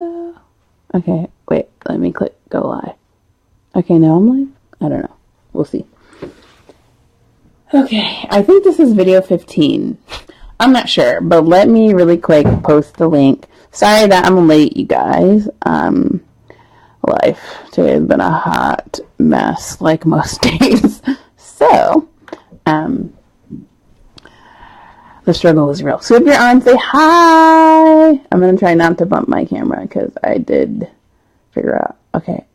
Okay, wait, let me click go live. Okay, now I'm live? I don't know. We'll see. Okay, I think this is video 15. I'm not sure, but let me really quick post the link. Sorry that I'm late, you guys. Life today has been a hot mess, like most days. So, the struggle is real. So if you're on, say hi. I'm going to try not to bump my camera because I did figure out, okay,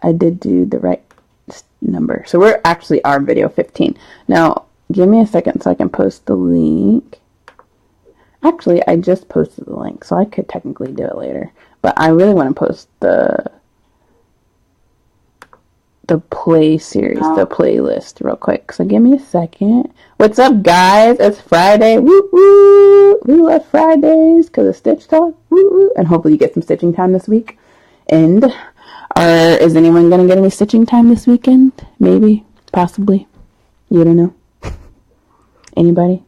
I did do the right number. So we're actually our video 15. Now, give me a second so I can post the link. Actually, I just posted the link, so I could technically do it later. But I really want to post the play series, the playlist real quick. So give me a second. What's up, guys? It's Friday. Woo woo! We love Fridays because of Stitch Talk. Woo woo! And hopefully you get some stitching time this week. And is anyone gonna get any stitching time this weekend? Maybe, possibly. You don't know. Anybody?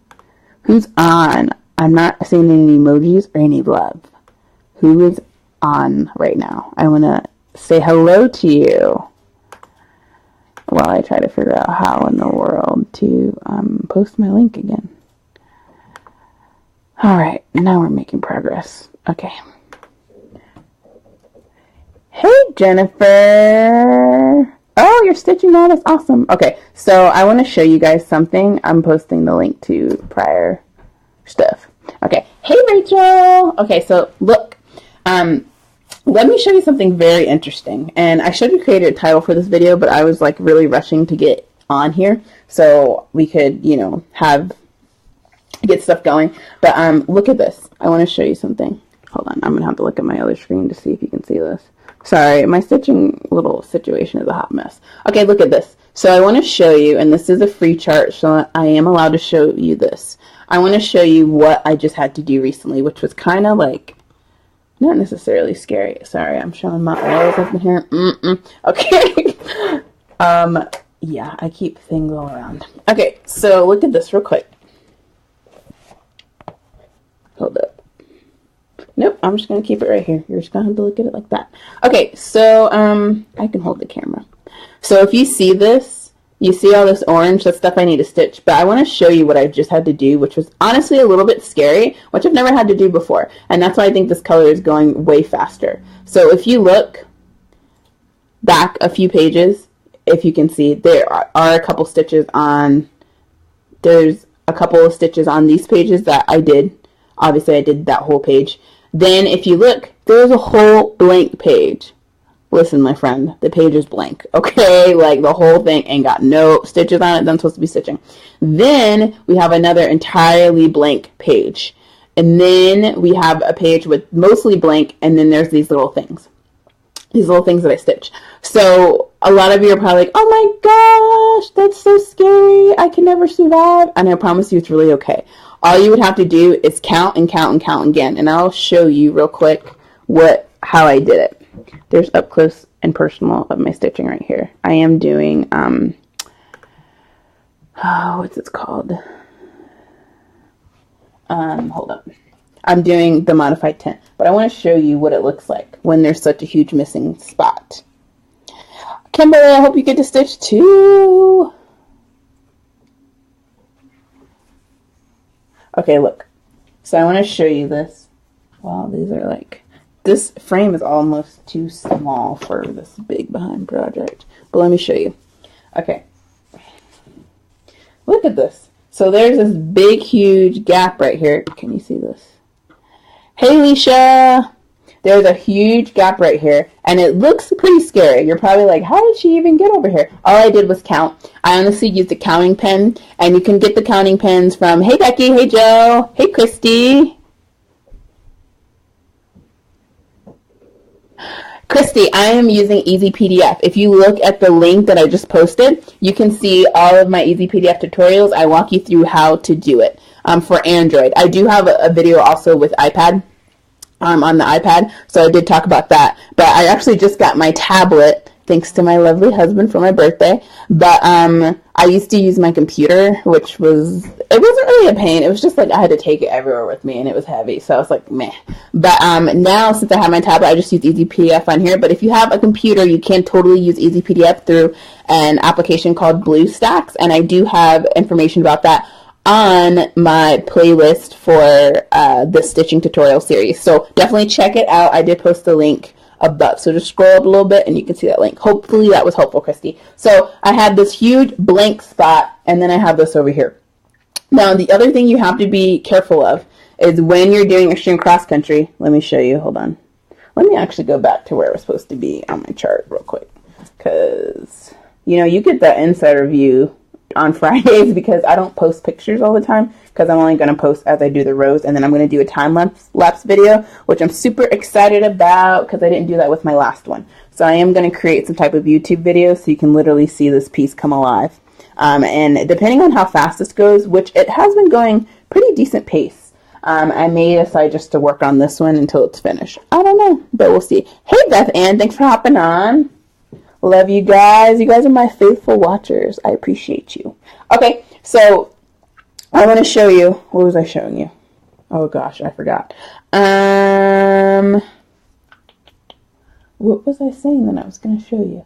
Who's on? I'm not seeing any emojis or any love. Who is on right now? I want to say hello to you while I try to figure out how in the world to post my link again. All right, now we're making progress. Okay. Hey, Jennifer. Oh, you're stitching now. That's awesome. Okay, so I want to show you guys something. I'm posting the link to prior stuff. Okay. Hey, Rachel. Okay, so look. Let me show you something very interesting. And I should have created a title for this video, but I was like really rushing to get on here so we could, you know, get stuff going. But look at this. I want to show you something. Hold on. I'm going to have to look at my other screen to see if you can see this. Sorry, my stitching little situation is a hot mess. Okay, look at this. So I want to show you, and this is a free chart, so I am allowed to show you this. I want to show you what I just had to do recently, which was kind of like not necessarily scary. Sorry, I'm showing my oils up in here. Okay. Yeah, I keep things all around. Okay, so look at this real quick. Hold up. Nope, I'm just going to keep it right here. You're just going to have to look at it like that. Okay, so I can hold the camera. So if you see this, you see all this orange, that's stuff I need to stitch. But I want to show you what I just had to do, which was honestly a little bit scary, which I've never had to do before. And that's why I think this color is going way faster. So if you look back a few pages, if you can see, there are a couple stitches on, there's a couple of stitches on these pages that I did. Obviously, I did that whole page. Then if you look, there's a whole blank page. Listen, my friend, the page is blank, okay? Like, the whole thing ain't got no stitches on it that I'm supposed to be stitching. Then we have another entirely blank page. And then we have a page with mostly blank, and then there's these little things. These little things that I stitch. So a lot of you are probably like, oh my gosh, that's so scary. I can never survive. And I promise you it's really okay. All you would have to do is count and count and count again. And I'll show you real quick how I did it. There's up close and personal of my stitching right here. I am doing, what's it called? Hold up. I'm doing the modified 10, but I want to show you what it looks like when there's such a huge missing spot. Kimberly, I hope you get to stitch too. Okay, look. So I want to show you this. Wow, these are like, this frame is almost too small for this big behind project. But let me show you. Okay. Look at this. So there's this big, huge gap right here. Can you see this? Hey, Leisha. There's a huge gap right here, and it looks pretty scary. You're probably like, how did she even get over here? All I did was count. I honestly used a counting pen, and you can get the counting pens from, hey, Becky, hey, Joe, hey, Christy. Christy, I am using Easy PDF. If you look at the link that I just posted, you can see all of my Easy PDF tutorials. I walk you through how to do it for Android. I do have a video also with iPad. On the iPad, so I did talk about that. But I actually just got my tablet thanks to my lovely husband for my birthday. But I used to use my computer, which was, it wasn't really a pain. It was just like I had to take it everywhere with me, and it was heavy. So I was like, meh. But now, since I have my tablet, I just use Easy PDF on here. But if you have a computer, you can totally use Easy PDF through an application called BlueStacks. And I do have information about that on my playlist for the stitching tutorial series. So definitely check it out. I did post the link above. So just scroll up a little bit and you can see that link. Hopefully that was helpful, Christy. So I had this huge blank spot, and then I have this over here. Now, the other thing you have to be careful of is when you're doing extreme cross country. Let me show you. Hold on. Let me actually go back to where it was supposed to be on my chart real quick. Because, you know, you get that insider view on Fridays because I don't post pictures all the time, because I'm only going to post as I do the rows, and then I'm going to do a time lapse video, which I'm super excited about because I didn't do that with my last one. So I am going to create some type of YouTube video so you can literally see this piece come alive. And depending on how fast this goes, which it has been going pretty decent pace, I may decide just to work on this one until it's finished. I don't know, but we'll see. Hey, Beth Ann, thanks for hopping on. Love you guys. You guys are my faithful watchers. I appreciate you. Okay, so I want to show you. What was I showing you? Oh gosh, I forgot. What was I saying that I was going to show you?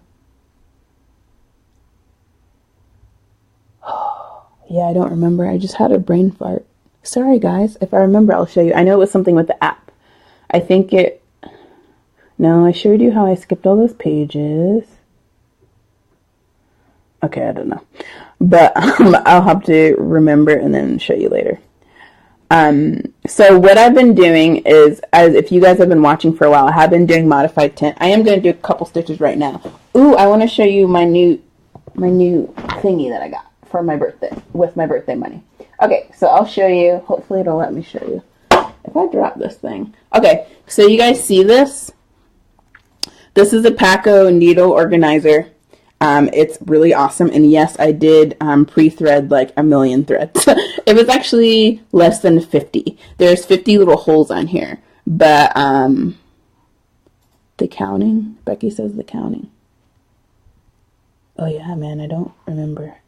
Yeah, I don't remember. I just had a brain fart. Sorry, guys. If I remember, I'll show you. I know it was something with the app. I think it... No, I showed you how I skipped all those pages. Okay, I don't know. But I'll have to remember and then show you later. So what I've been doing is, as if you guys have been watching for a while, I have been doing modified tint. I am going to do a couple stitches right now. Ooh, I want to show you my new thingy that I got for my birthday, with my birthday money. Okay, so I'll show you. Hopefully it'll let me show you. If I drop this thing. Okay, so you guys see this? This is a Paco needle organizer. It's really awesome. And yes, I did pre-thread like a million threads. It was actually less than 50. There's 50 little holes on here. But the counting, Becky says the counting. Oh yeah, man, I don't remember.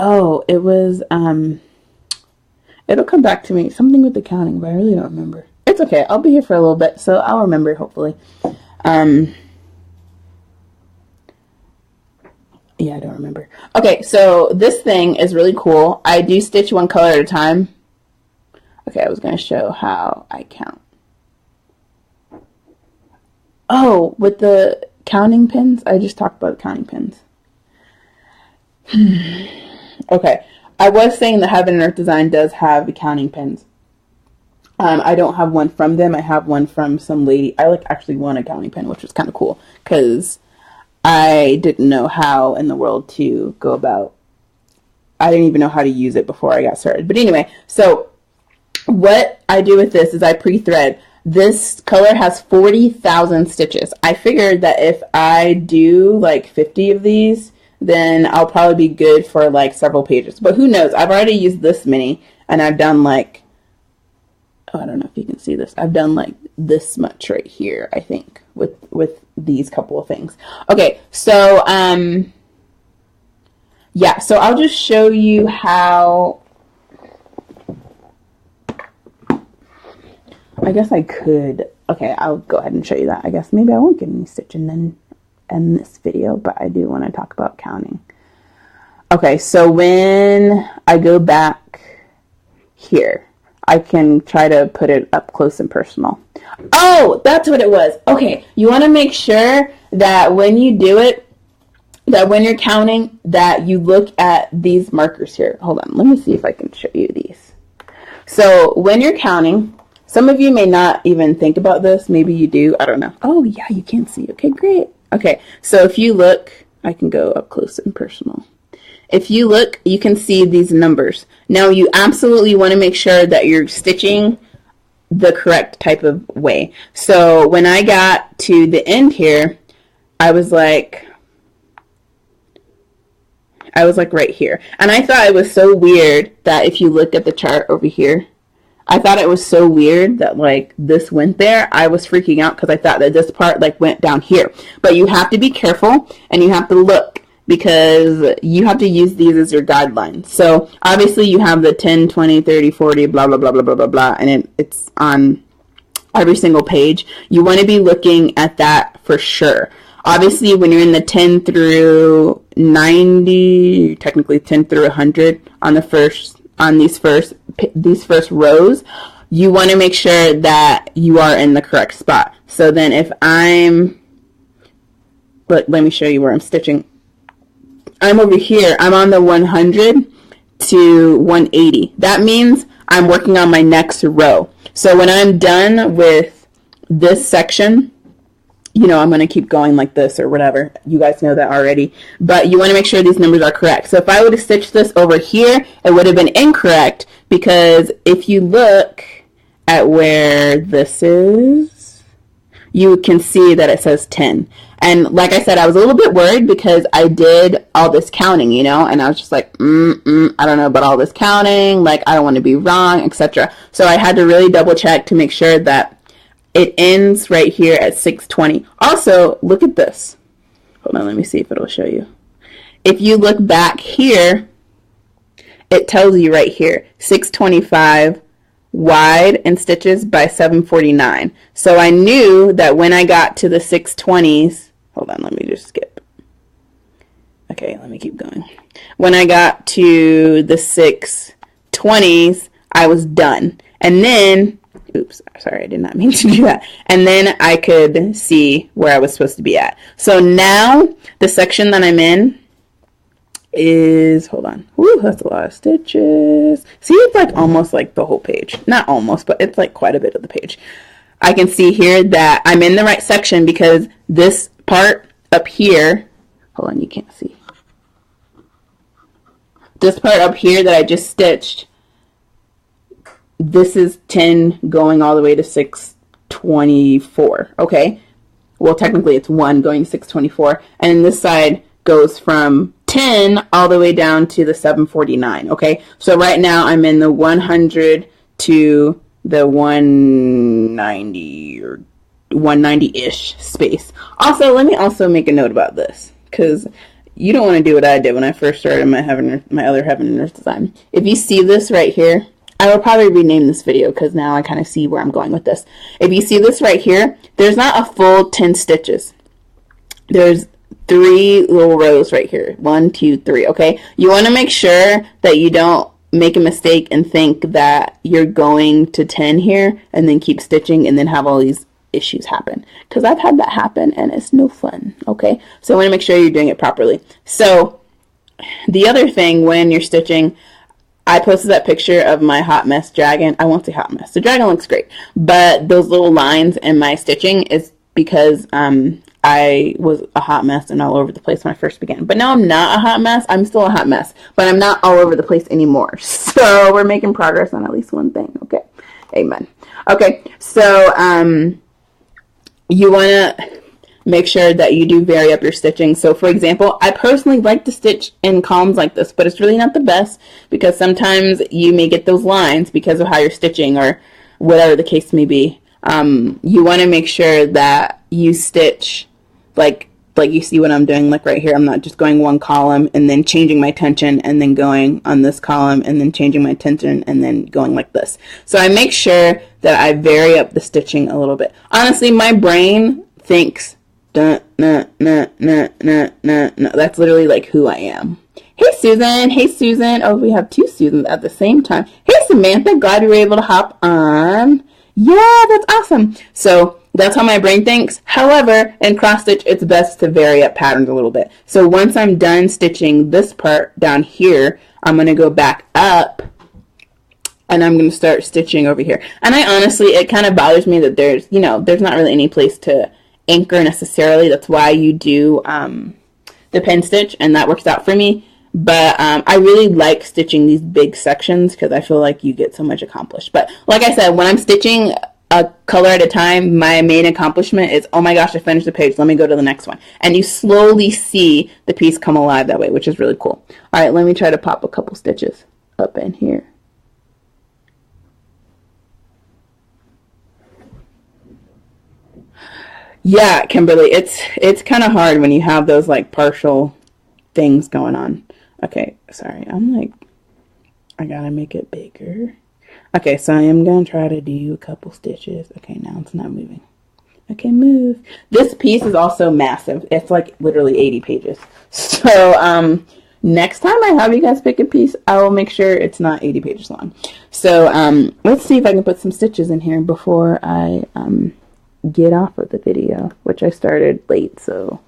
Oh, it was, it'll come back to me. Something with the counting, but I really don't remember. It's okay. I'll be here for a little bit, so I'll remember, hopefully. Yeah, I don't remember. Okay, so this thing is really cool. I do stitch one color at a time. Okay, I was going to show how I count. Oh, with the counting pins? I just talked about counting pins. Okay, I was saying that Heaven and Earth Design does have the counting pins. I don't have one from them. I have one from some lady. I actually won a counting pin, which was kind of cool because I didn't know how in the world to go about. I didn't even know how to use it before I got started. But anyway, so what I do with this is I pre-thread. This color has 40,000 stitches. I figured that if I do like 50 of these, then I'll probably be good for like several pages. But who knows? I've already used this many, and I've done like, oh, I don't know if you can see this. I've done like this much right here, I think, with these couple of things. Okay, so yeah, so I'll just show you how. I guess I could. Okay, I'll go ahead and show you that. I guess maybe I won't get any stitching then in this video, but I do want to talk about counting. Okay, so when I go back here, I can try to put it up close and personal. Oh, that's what it was. Okay, you want to make sure that when you do it, that when you're counting, that you look at these markers here. Hold on, let me see if I can show you these. So when you're counting, some of you may not even think about this. Maybe you do. I don't know. Oh, yeah, you can see. Okay, great. Okay, so if you look, I can go up close and personal. If you look, you can see these numbers. Now, you absolutely want to make sure that you're stitching the correct type of way. So when I got to the end here, I was like right here. And I thought it was so weird that if you look at the chart over here, I thought it was so weird that like this went there. I was freaking out because I thought that this part like went down here. But you have to be careful and you have to look, because you have to use these as your guidelines. So obviously you have the 10, 20, 30, 40, blah, blah, blah, blah, blah, blah, blah, and it's on every single page. You want to be looking at that for sure. Obviously, when you're in the 10 through 90, technically 10 through 100 on these first rows, you want to make sure that you are in the correct spot. So then if let me show you where I'm stitching. I'm over here. I'm on the 100 to 180. That means I'm working on my next row. So when I'm done with this section, you know, I'm going to keep going like this or whatever. You guys know that already. But you want to make sure these numbers are correct. So if I would have stitched this over here, it would have been incorrect, because if you look at where this is, you can see that it says 10. And like I said, I was a little bit worried because I did all this counting, you know, and I was just like, I don't know about all this counting. Like, I don't want to be wrong, etc. So I had to really double check to make sure that it ends right here at 620. Also, look at this. Hold on, let me see if it'll show you. If you look back here, it tells you right here, 625 wide in stitches by 749. So I knew that when I got to the 620s, hold on, let me just skip. Okay, let me keep going. When I got to the 620s, I was done. And then, oops, sorry, I did not mean to do that. And then I could see where I was supposed to be at. So now the section that I'm in is, hold on, woo, that's a lot of stitches. See, it's like almost like the whole page. Not almost, but it's like quite a bit of the page. I can see here that I'm in the right section because this part up here, hold on, you can't see. This part up here that I just stitched, this is 10 going all the way to 624, okay? Well, technically it's 1 going to 624, and then this side goes from 10 all the way down to the 749, okay? So right now I'm in the 100 to the 190 or 190-ish space. Also, let me also make a note about this, because you don't want to do what I did when I first started my other Heaven and Earth design. If you see this right here, I will probably rename this video because now I kind of see where I'm going with this. If you see this right here, there's not a full 10 stitches. There's 3 little rows right here. 1, 2, 3, okay? You want to make sure that you don't make a mistake and think that you're going to 10 here and then keep stitching and then have all these issues happen, because I've had that happen and it's no fun, okay? So I want to make sure you're doing it properly. So the other thing when you're stitching, I posted that picture of my hot mess dragon. I won't say hot mess. The dragon looks great, but those little lines in my stitching is because I was a hot mess and all over the place when I first began. But now I'm not a hot mess. I'm still a hot mess, but I'm not all over the place anymore. So we're making progress on at least one thing, okay? Amen. Okay, so you want to make sure that you do vary up your stitching. So for example, I personally like to stitch in columns like this, but it's really not the best because sometimes you may get those lines because of how you're stitching or whatever the case may be. You want to make sure that you stitch like you see what I'm doing, like right here. I'm not just going one column and then changing my tension and then going on this column and then changing my tension and then going like this. So I make sure that I vary up the stitching a little bit. Honestly, my brain thinks, nah, nah, nah, nah, nah, nah, nah. That's literally like who I am. Hey, Susan. Hey, Susan. Oh, we have 2 Susans at the same time. Hey, Samantha. Glad you were able to hop on. Yeah, that's awesome. So that's how my brain thinks. However, in cross stitch, it's best to vary up patterns a little bit. So once I'm done stitching this part down here, I'm going to go back up and I'm going to start stitching over here. And I honestly, it kind of bothers me that there's not really any place to anchor necessarily. That's why you do the pen stitch, and that works out for me. But I really like stitching these big sections because I feel like you get so much accomplished. But like I said, when I'm stitching a color at a time, my main accomplishment is, oh my gosh, I finished the page, let me go to the next one. And you slowly see the piece come alive that way, which is really cool. All right, let me try to pop a couple stitches up in here. Yeah, Kimberly, it's kind of hard when you have those like partial things going on. Okay, sorry. I gotta make it bigger. Okay, so I am gonna try to do a couple stitches. Okay, now it's not moving. Okay, move. This piece is also massive. It's like literally 80 pages. So, next time I have you guys pick a piece, I will make sure it's not 80 pages long. So, let's see if I can put some stitches in here before I, get off of the video, which I started late, so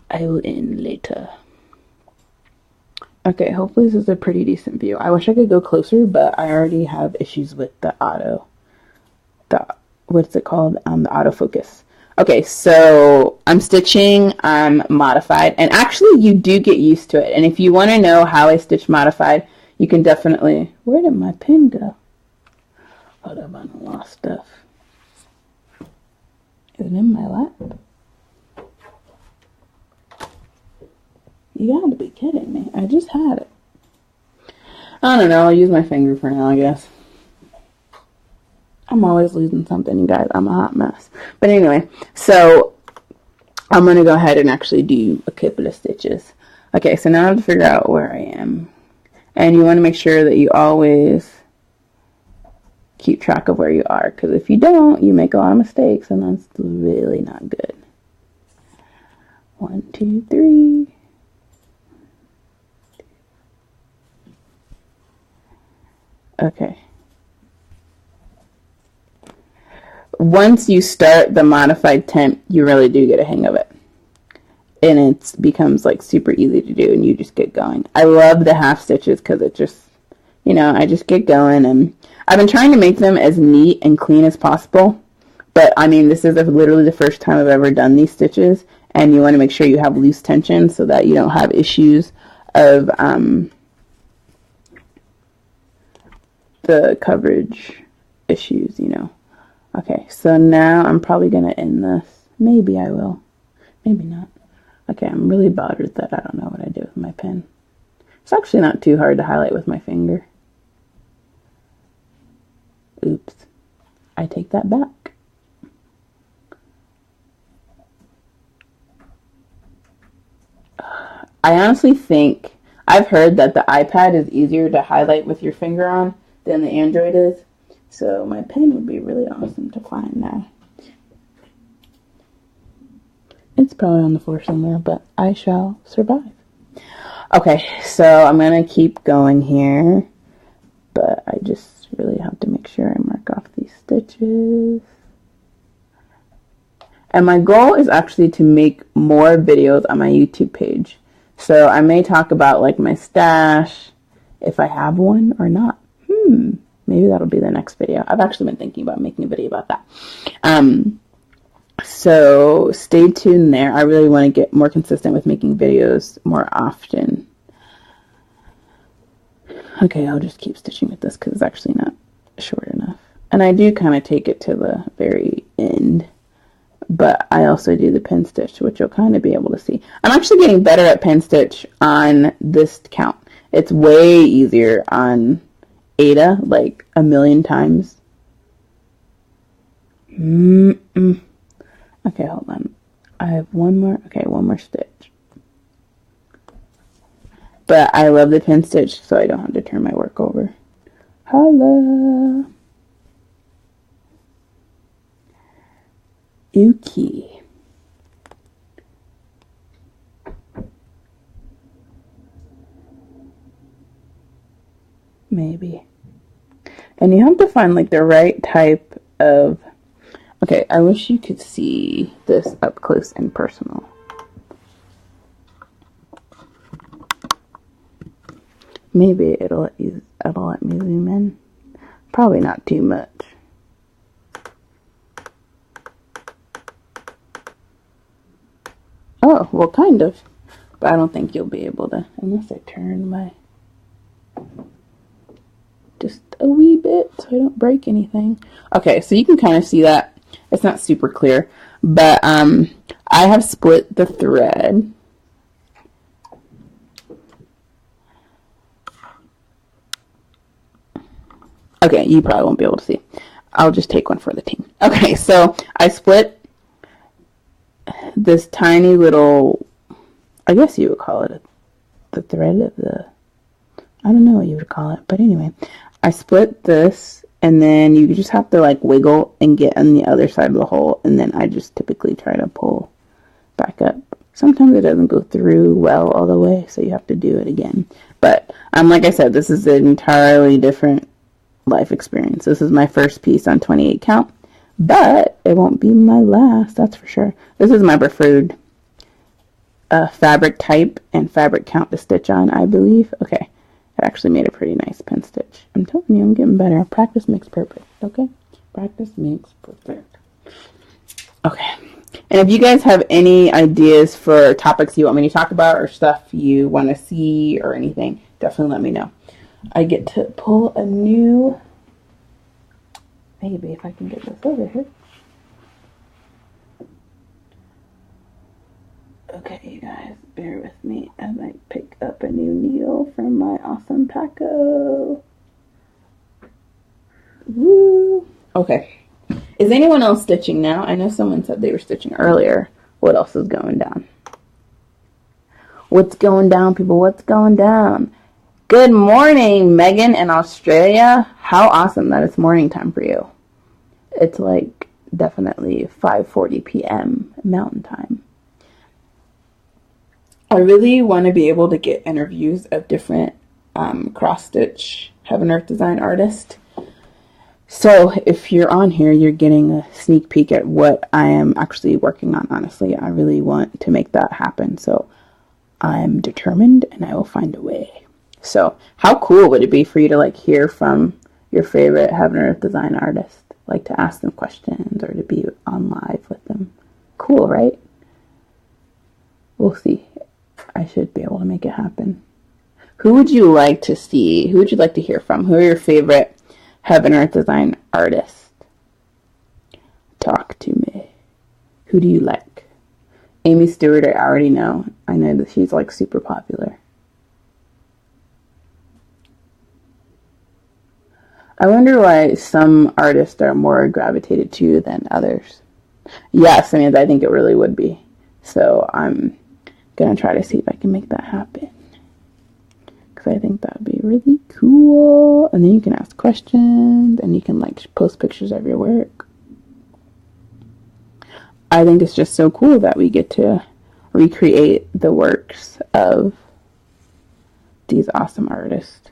I will end later. Okay, hopefully this is a pretty decent view. I wish I could go closer, but I already have issues with the what's it called? The autofocus. Okay, so I'm stitching modified, and actually you do get used to it. And if you want to know how I stitch modified, you can definitely... Where did my pen go? Hold up, I lost stuff. Is it in my lap? You gotta be kidding me. I just had it. I don't know. I'll use my finger for now, I guess. I'm always losing something, you guys. I'm a hot mess. But anyway, so I'm going to go ahead and actually do a couple of stitches. Okay, so now I have to figure out where I am. And you want to make sure that you always keep track of where you are. Because if you don't, you make a lot of mistakes. And that's really not good. 1, 2, 3. Okay. Once you start the modified temp, you really do get a hang of it. And it becomes like super easy to do and you just get going. I love the half stitches because it just, you know, I just get going. And I've been trying to make them as neat and clean as possible. But I mean, this is literally the first time I've ever done these stitches. And you want to make sure you have loose tension so that you don't have issues of the coverage issues, you know. Okay, so now I'm probably going to end this. Maybe I will. Maybe not. Okay, I'm really bothered that I don't know what I do with my pen. It's actually not too hard to highlight with my finger. Oops. I take that back. I honestly think, I've heard that the iPad is easier to highlight with your finger on than the Android is. So my pen would be really awesome to find now. It's probably on the floor somewhere, but I shall survive. Okay, so I'm going to keep going here. But I just really have to make sure I mark off these stitches. And my goal is actually to make more videos on my YouTube page. So I may talk about like my stash, if I have one or not. Maybe that'll be the next video. I've actually been thinking about making a video about that. So stay tuned there. I really want to get more consistent with making videos more often. Okay, I'll just keep stitching with this because it's actually not short enough. And I do kind of take it to the very end. But I also do the pin stitch, which you'll kind of be able to see. I'm actually getting better at pin stitch on this count. It's way easier on Ada, like a million times. Okay, hold on. I have one more. Okay, one more stitch. But I love the pin stitch, so I don't have to turn my work over. Holla. Uki. Maybe. And you have to find like the right type of... Okay, I wish you could see this up close and personal. Maybe it'll let me zoom in. Probably not too much. Oh, well, kind of. But I don't think you'll be able to, unless I turn my... just a wee bit so I don't break anything. Okay, so you can kind of see that. It's not super clear, but I have split the thread. Okay, you probably won't be able to see. I'll just take one for the team. Okay, so I split this tiny little, I guess you would call it the thread of the, I don't know what you would call it, but anyway, I split this, and then you just have to like wiggle and get on the other side of the hole, and then I just typically try to pull back up. Sometimes it doesn't go through well all the way, so you have to do it again. But like I said, this is an entirely different life experience. This is my first piece on 28 count, but it won't be my last, that's for sure. This is my preferred fabric type and fabric count to stitch on, I believe. Okay, it actually made a pretty nice pen stitch. I'm telling you, I'm getting better. Practice makes perfect, okay? Practice makes perfect. Okay, and if you guys have any ideas for topics you want me to talk about or stuff you want to see or anything, definitely let me know. I get to pull a new, maybe if I can get this over here. Okay, you guys, bear with me as I pick up a new needle from my awesome Paco. Woo! Okay. Is anyone else stitching now? I know someone said they were stitching earlier. What else is going down? What's going down, people? What's going down? Good morning, Megan in Australia. How awesome that it's morning time for you. It's like definitely 5:40 p.m. Mountain Time. I really want to be able to get interviews of different cross-stitch Heaven Earth Design artists. So if you're on here, you're getting a sneak peek at what I am actually working on, honestly. I really want to make that happen. So I'm determined and I will find a way. So how cool would it be for you to like hear from your favorite Heaven Earth Design artist? Like to ask them questions or to be on live with them. Cool, right? We'll see. I should be able to make it happen. Who would you like to see? Who would you like to hear from? Who are your favorite Heaven Earth Design artists? Talk to me. Who do you like? Amy Stewart, I already know. I know that she's like super popular. I wonder why some artists are more gravitated to than others. Yes, I mean, I think it really would be. So I'm gonna try to see if I can make that happen, because I think that would be really cool. And then you can ask questions and you can like post pictures of your work. I think it's just so cool that we get to recreate the works of these awesome artists,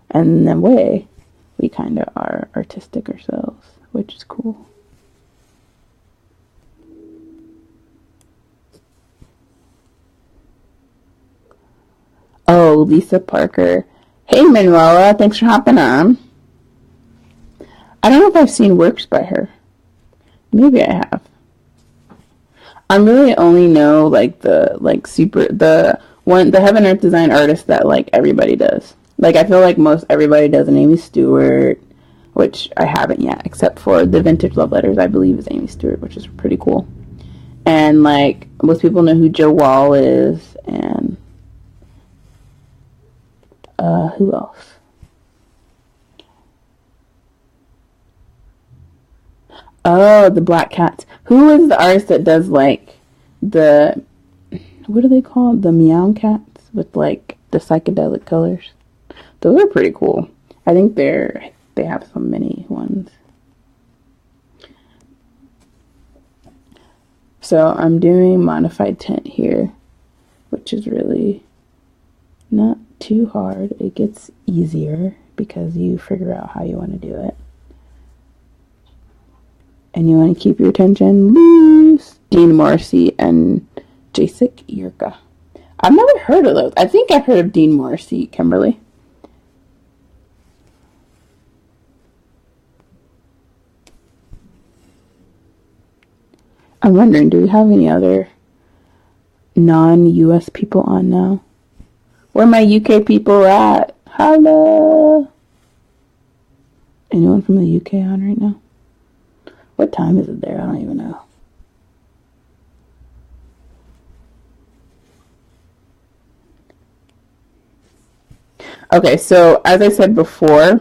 and in a way we kind of are artistic ourselves, which is cool. Oh, Lisa Parker. Hey, Manuela. Thanks for hopping on. I don't know if I've seen works by her. Maybe I have. I really only know like the Heaven Earth Design artist that like everybody does. Like I feel like most everybody does an Amy Stewart, which I haven't yet, except for the Vintage Love Letters, I believe is Amy Stewart, which is pretty cool. And like most people know who Joe Wall is, and who else? Oh, the Black Cats. Who is the artist that does like the, what are they called? The Meow Cats with like the psychedelic colors. Those are pretty cool. I think they have so many ones. So I'm doing modified tent here, which is really not too hard. It gets easier because you figure out how you want to do it. And you want to keep your tension loose. Dean Morrissey and Jacek Yurka. I've never heard of those. I think I've heard of Dean Morrissey, Kimberly. I'm wondering, do we have any other non-US people on now? Where my UK people at? Hello! Anyone from the UK on right now? What time is it there? I don't even know. Okay, so as I said before,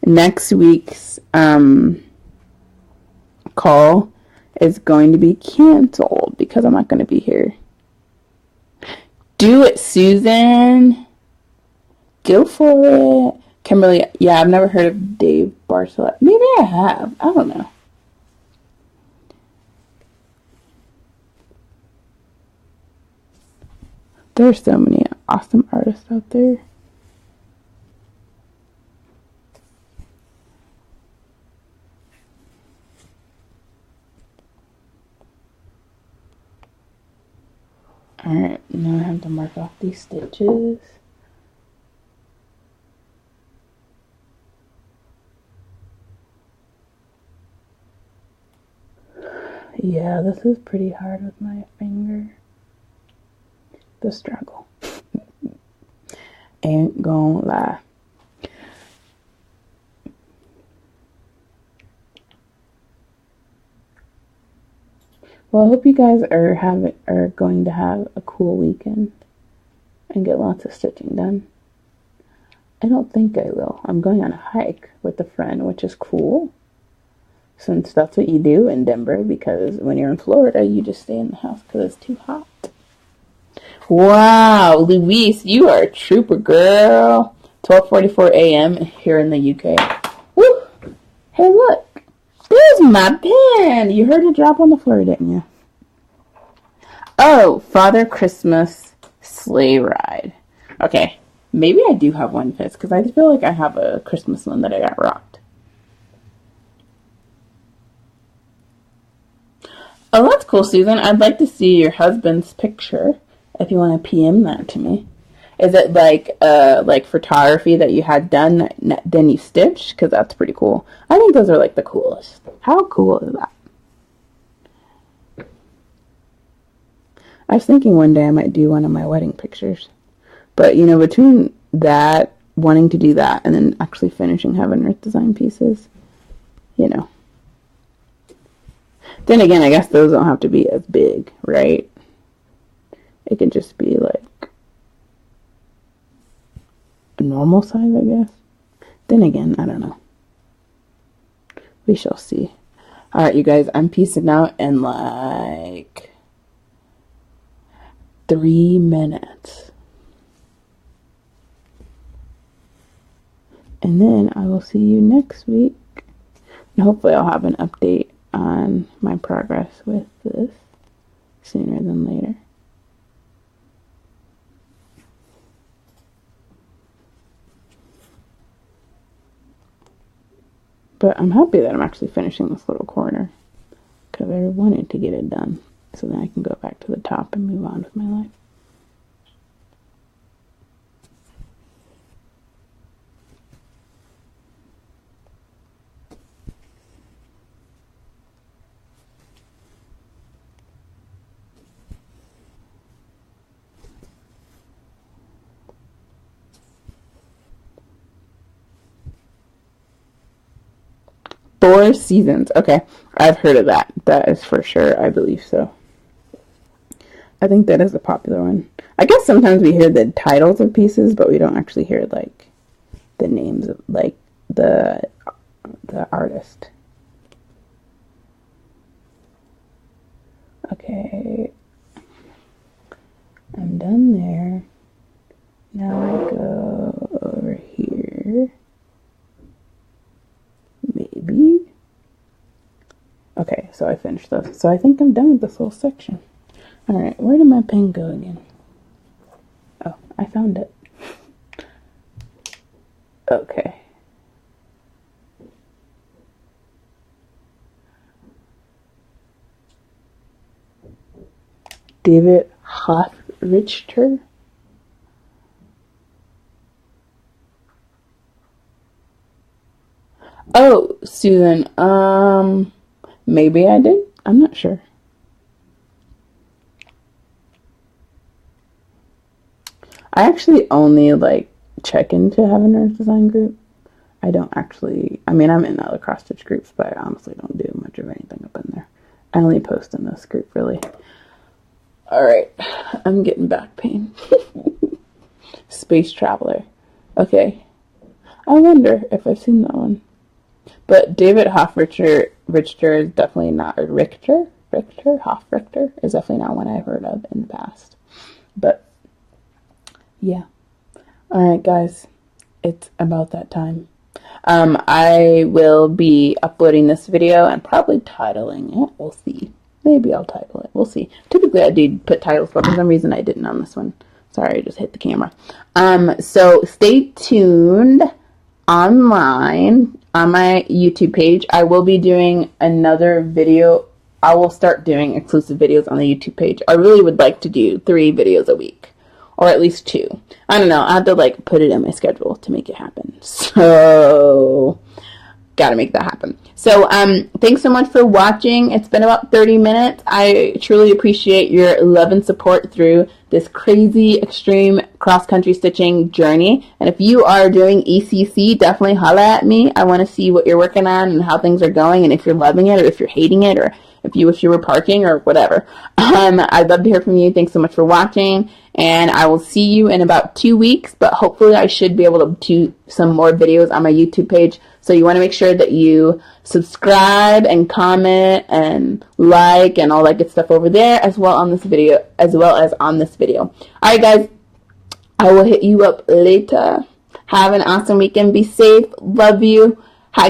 next week's call is going to be canceled because I'm not going to be here. Do it, Susan. Go for it. Kimberly, yeah, I've never heard of Dave Barcelona. Maybe I have. I don't know. There's so many awesome artists out there. Alright, now I have to mark off these stitches. Yeah, this is pretty hard with my finger. The struggle. Ain't gonna lie. Well, I hope you guys are going to have a cool weekend and get lots of stitching done. I don't think I will. I'm going on a hike with a friend, which is cool, since that's what you do in Denver, because when you're in Florida, you just stay in the house because it's too hot. Wow, Luis, you are a trooper, girl. 12:44 a.m. here in the UK. Woo! Hey, look. There's my pen. You heard it drop on the floor, didn't you? Oh, Father Christmas sleigh ride. Okay, maybe I do have one piece because I feel like I have a Christmas one that I got rocked. Oh, that's cool, Susan. I'd like to see your husband's picture if you want to PM that to me. Is it like photography that you had done, then you stitched? Because that's pretty cool. I think those are like the coolest. How cool is that? I was thinking one day I might do one of my wedding pictures. But, you know, between that, wanting to do that, and then actually finishing Heaven Earth design pieces, you know. Then again, I guess those don't have to be as big, right? It can just be like a normal size, I guess. Then again, I don't know. We shall see. Alright, you guys, I'm peacing out in like 3 minutes. And then I will see you next week. And hopefully I'll have an update on my progress with this sooner than later. But I'm happy that I'm actually finishing this little corner because I wanted to get it done so then I can go back to the top and move on with my life. Four Seasons. Okay, I've heard of that. That is for sure. I believe so. I think that is a popular one. I guess sometimes we hear the titles of pieces, but we don't actually hear like the names of like the artist. Okay, I'm done there. Now I go over here. Maybe. Okay, so I finished this. So I think I'm done with this whole section. Alright, where did my pen go again? Oh, I found it. Okay. David Hofrichter. Oh, Susan, maybe I did. I'm not sure. I actually only like check into Heaven Earth Design Group. I don't actually, I mean, I'm in other cross stitch groups, but I honestly don't do much of anything up in there. I only post in this group, really. Alright, I'm getting back pain. Space Traveler. Okay. I wonder if I've seen that one. But David Hofrichter Richter is definitely not, Richter Hofrichter is definitely not one I've heard of in the past. But yeah. Alright guys, it's about that time. I will be uploading this video and probably titling it. We'll see. Maybe I'll title it. We'll see. Typically I do put titles, but for some reason I didn't on this one. Sorry, I just hit the camera. So stay tuned online on my YouTube page. I will be doing another video. I will start doing exclusive videos on the YouTube page. I really would like to do 3 videos a week, or at least 2. I don't know. I have to like put it in my schedule to make it happen. So gotta make that happen. So thanks so much for watching. It's been about 30 minutes. I truly appreciate your love and support through this crazy extreme cross-country stitching journey. And if you are doing ECC, definitely holla at me. I want to see what you're working on and how things are going, and if you're loving it or if you're hating it, or if you wish you were parking or whatever. I'd love to hear from you. Thanks so much for watching, and I will see you in about 2 weeks, but hopefully I should be able to do some more videos on my YouTube page. So you want to make sure that you subscribe and comment and like and all that good stuff over there, as well on this video, All right, guys, I will hit you up later. Have an awesome weekend. Be safe. Love you.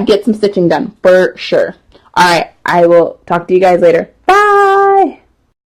Get some stitching done for sure. All right, I will talk to you guys later.